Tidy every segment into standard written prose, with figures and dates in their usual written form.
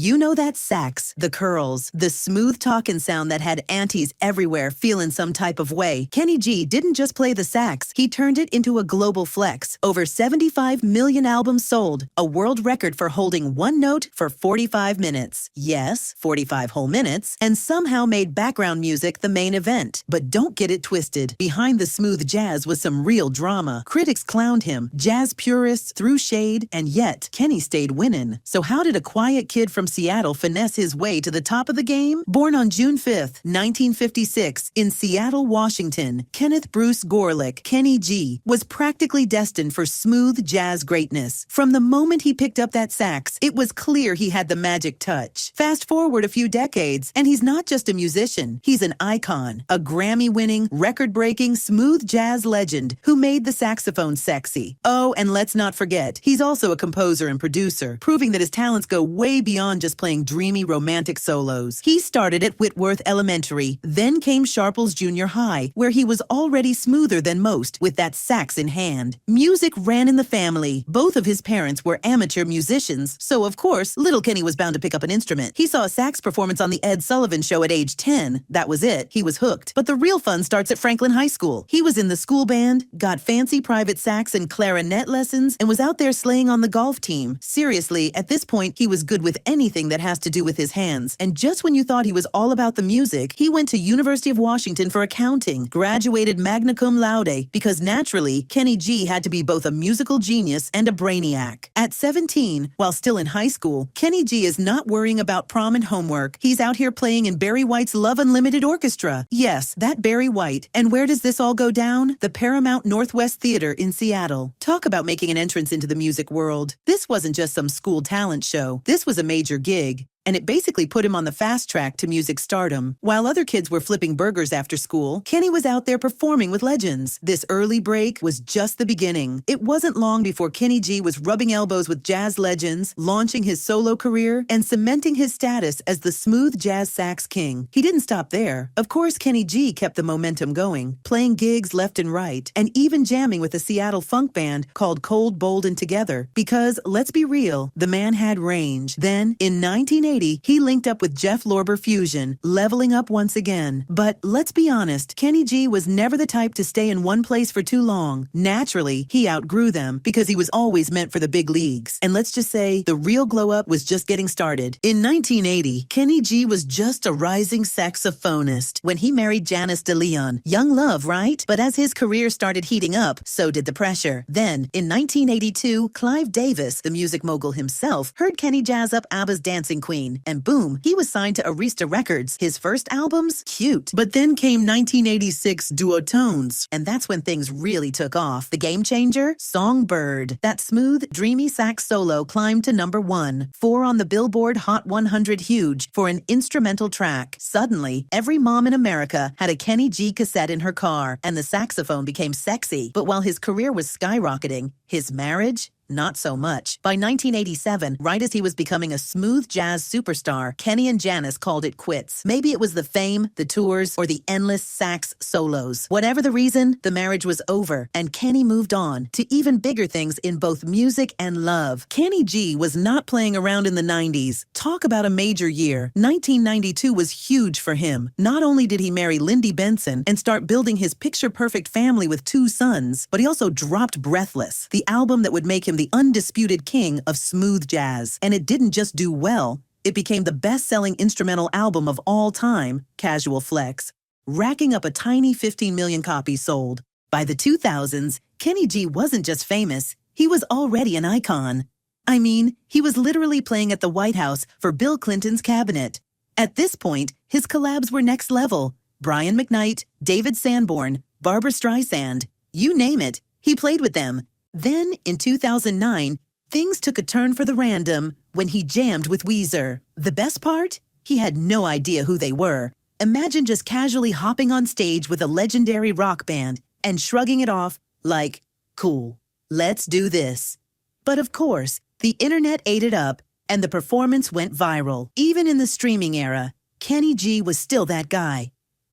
You know that sax, the curls, the smooth talking sound that had aunties everywhere feeling some type of way. Kenny G didn't just play the sax, he turned it into a global flex. Over 75 million albums sold, a world record for holding one note for 45 minutes. Yes, 45 whole minutes, and somehow made background music the main event. But don't get it twisted. Behind the smooth jazz was some real drama. Critics clowned him, jazz purists threw shade, and yet Kenny stayed winning. So how did a quiet kid from Seattle finesse his way to the top of the game? Born on June 5th, 1956, in Seattle, Washington, Kenneth Bruce Gorelick, Kenny G, was practically destined for smooth jazz greatness. From the moment he picked up that sax, it was clear he had the magic touch. Fast forward a few decades, and he's not just a musician, he's an icon, a Grammy-winning, record-breaking, smooth jazz legend who made the saxophone sexy. Oh, and let's not forget, he's also a composer and producer, proving that his talents go way beyond just playing dreamy romantic solos. He started at Whitworth Elementary, then came Sharples Junior High, where he was already smoother than most with that sax in hand. Music ran in the family. Both of his parents were amateur musicians, so of course, little Kenny was bound to pick up an instrument. He saw a sax performance on the Ed Sullivan Show at age 10. That was it. He was hooked. But the real fun starts at Franklin High School. He was in the school band, got fancy private sax and clarinet lessons, and was out there slaying on the golf team. Seriously, at this point, he was good with anything that has to do with his hands. And just when you thought he was all about the music, he went to University of Washington for accounting, graduated magna cum laude, because naturally, Kenny G had to be both a musical genius and a brainiac. At 17, while still in high school, Kenny G is not worrying about prom and homework. He's out here playing in Barry White's Love Unlimited Orchestra. Yes, that Barry White. And where does this all go down? The Paramount Northwest Theater in Seattle. Talk about making an entrance into the music world. This wasn't just some school talent show. This was a major gig. And it basically put him on the fast track to music stardom. While other kids were flipping burgers after school, Kenny was out there performing with legends. This early break was just the beginning. It wasn't long before Kenny G was rubbing elbows with jazz legends, launching his solo career, and cementing his status as the smooth jazz sax king. He didn't stop there. Of course, Kenny G kept the momentum going, playing gigs left and right, and even jamming with a Seattle funk band called Cold, Bold, and Together. Because, let's be real, the man had range. Then, in 1980, he linked up with Jeff Lorber Fusion, leveling up once again. But let's be honest, Kenny G was never the type to stay in one place for too long. Naturally, he outgrew them because he was always meant for the big leagues. And let's just say, the real glow-up was just getting started. In 1980, Kenny G was just a rising saxophonist when he married Janice DeLeon. Young love, right? But as his career started heating up, so did the pressure. Then, in 1982, Clive Davis, the music mogul himself, heard Kenny jazz up ABBA's Dancing Queen. And boom, he was signed to Arista Records. His first albums? Cute. But then came 1986 Duotones, and that's when things really took off. The game changer? Songbird. That smooth, dreamy sax solo climbed to number 1, 4 on the Billboard Hot 100 Huge for an instrumental track. Suddenly, every mom in America had a Kenny G cassette in her car, and the saxophone became sexy. But while his career was skyrocketing, his marriage? Not so much. By 1987, right as he was becoming a smooth jazz superstar, Kenny and Janice called it quits. Maybe it was the fame, the tours, or the endless sax solos. Whatever the reason, the marriage was over, and Kenny moved on to even bigger things in both music and love. Kenny G was not playing around in the 90s. Talk about a major year. 1992 was huge for him. Not only did he marry Lindy Benson and start building his picture-perfect family with 2 sons, but he also dropped Breathless, the album that would make him the undisputed king of smooth jazz. And it didn't just do well, it became the best-selling instrumental album of all time, Casual Flex, racking up a tiny 15 million copies sold. By the 2000s, Kenny G wasn't just famous, he was already an icon. I mean, he was literally playing at the White House for Bill Clinton's cabinet. At this point, his collabs were next level. Brian McKnight, David Sanborn, Barbra Streisand, you name it, he played with them. Then, in 2009, things took a turn for the random when he jammed with Weezer. The best part? He had no idea who they were. Imagine just casually hopping on stage with a legendary rock band and shrugging it off like, cool, let's do this. But of course, the internet ate it up and the performance went viral. Even in the streaming era, Kenny G was still that guy.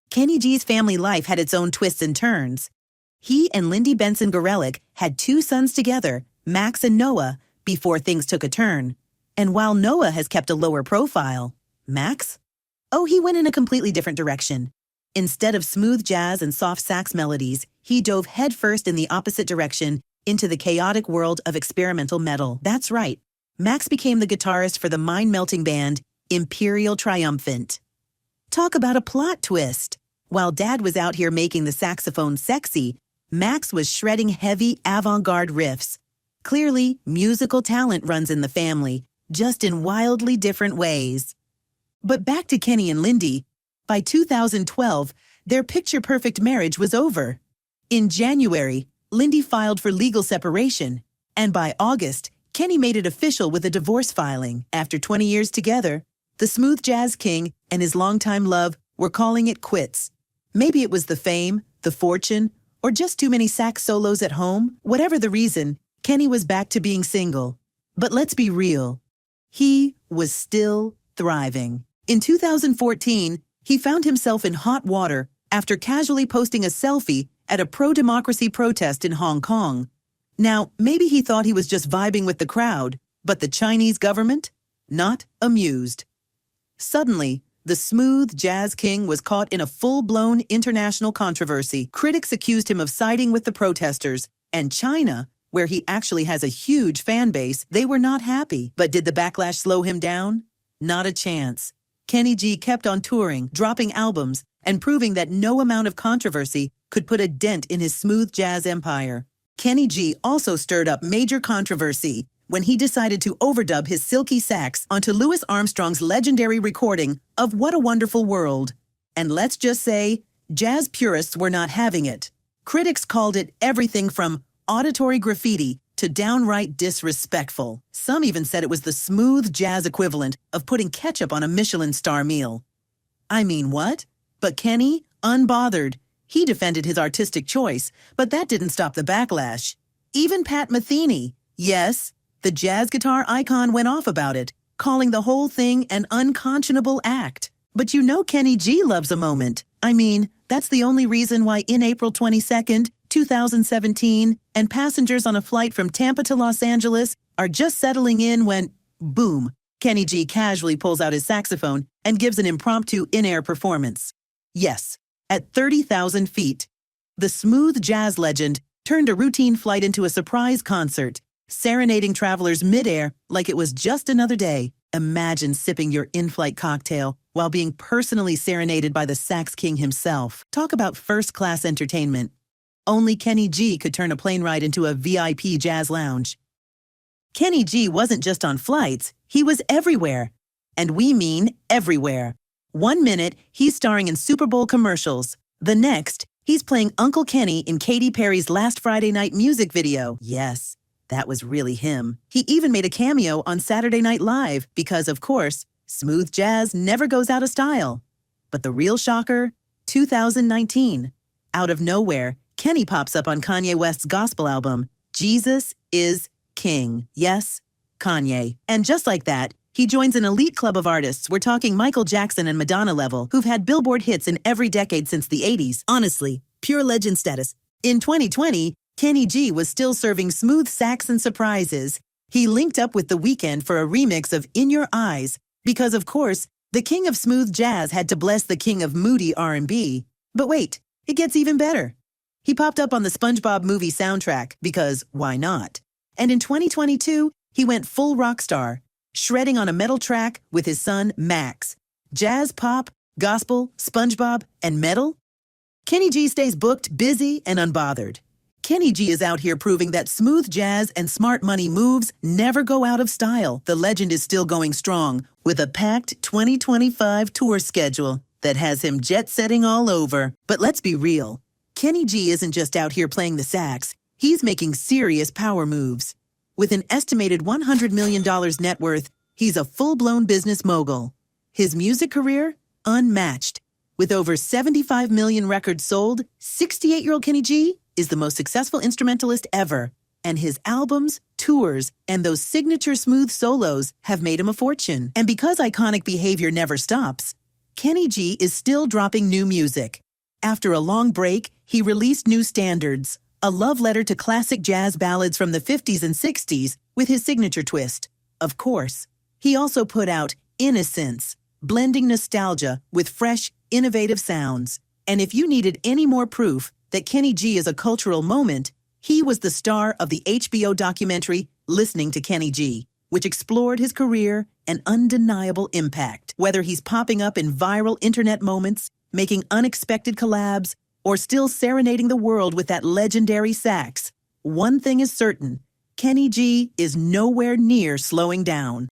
Kenny G's family life had its own twists and turns. He and Lindy Benson Gorelick had 2 sons together, Max and Noah, before things took a turn. And while Noah has kept a lower profile, Max? Oh, he went in a completely different direction. Instead of smooth jazz and soft sax melodies, he dove headfirst in the opposite direction into the chaotic world of experimental metal. That's right. Max became the guitarist for the mind-melting band Imperial Triumphant. Talk about a plot twist. While Dad was out here making the saxophone sexy, Max was shredding heavy avant-garde riffs. Clearly, musical talent runs in the family, just in wildly different ways. But back to Kenny and Lindy. By 2012, their picture-perfect marriage was over. In January, Lindy filed for legal separation, and by August, Kenny made it official with a divorce filing. After 20 years together, the smooth jazz king and his longtime love were calling it quits. Maybe it was the fame, the fortune, or just too many sax solos at home. Whatever the reason, Kenny was back to being single. But let's be real. He was still thriving. In 2014, he found himself in hot water after casually posting a selfie at a pro-democracy protest in Hong Kong. Now, maybe he thought he was just vibing with the crowd, but the Chinese government? Not amused. Suddenly, the smooth jazz king was caught in a full-blown international controversy. Critics accused him of siding with the protesters, and China, where he actually has a huge fan base, they were not happy. But did the backlash slow him down? Not a chance. Kenny G kept on touring, dropping albums, and proving that no amount of controversy could put a dent in his smooth jazz empire. Kenny G also stirred up major controversy when he decided to overdub his silky sax onto Louis Armstrong's legendary recording of What a Wonderful World. And let's just say, jazz purists were not having it. Critics called it everything from auditory graffiti to downright disrespectful. Some even said it was the smooth jazz equivalent of putting ketchup on a Michelin star meal. I mean, what? But Kenny, unbothered. He defended his artistic choice, but that didn't stop the backlash. Even Pat Metheny, yes, the jazz guitar icon, went off about it, calling the whole thing an unconscionable act. But you know Kenny G loves a moment. I mean, that's the only reason why in April 22nd, 2017, and passengers on a flight from Tampa to Los Angeles are just settling in when, boom, Kenny G casually pulls out his saxophone and gives an impromptu in-air performance. Yes, at 30,000 feet. The smooth jazz legend turned a routine flight into a surprise concert, serenading travelers mid-air like it was just another day. Imagine sipping your in-flight cocktail while being personally serenaded by the sax king himself. Talk about first-class entertainment. Only Kenny G could turn a plane ride into a VIP jazz lounge. Kenny G wasn't just on flights, he was everywhere. And we mean everywhere. 1 minute, he's starring in Super Bowl commercials. The next, he's playing Uncle Kenny in Katy Perry's Last Friday Night music video. Yes, that was really him. He even made a cameo on Saturday Night Live because, of course, smooth jazz never goes out of style. But the real shocker? 2019. Out of nowhere, Kenny pops up on Kanye West's gospel album, Jesus is King. Yes, Kanye. And just like that, he joins an elite club of artists. We're talking Michael Jackson and Madonna level, who've had Billboard hits in every decade since the 80s. Honestly, pure legend status. In 2020, Kenny G was still serving smooth sax and surprises. He linked up with The Weeknd for a remix of In Your Eyes, because of course, the king of smooth jazz had to bless the king of moody R&B. But wait, it gets even better. He popped up on the SpongeBob movie soundtrack, because why not? And in 2022, he went full rock star, shredding on a metal track with his son, Max. Jazz, pop, gospel, SpongeBob, and metal? Kenny G stays booked, busy, and unbothered. Kenny G is out here proving that smooth jazz and smart money moves never go out of style. The legend is still going strong, with a packed 2025 tour schedule that has him jet-setting all over. But let's be real. Kenny G isn't just out here playing the sax. He's making serious power moves. With an estimated $100 million net worth, he's a full-blown business mogul. His music career? Unmatched. With over 75 million records sold, 68-year-old Kenny G is the most successful instrumentalist ever. And his albums, tours, and those signature smooth solos have made him a fortune. And because iconic behavior never stops, Kenny G is still dropping new music. After a long break, he released New Standards, a love letter to classic jazz ballads from the 50s and 60s with his signature twist. Of course, He also put out Innocence, blending nostalgia with fresh, innovative sounds. And if you needed any more proof that Kenny G is a cultural moment, he was the star of the HBO documentary Listening to Kenny G, which explored his career and undeniable impact. Whether he's popping up in viral internet moments, making unexpected collabs, or still serenading the world with that legendary sax, one thing is certain: Kenny G is nowhere near slowing down.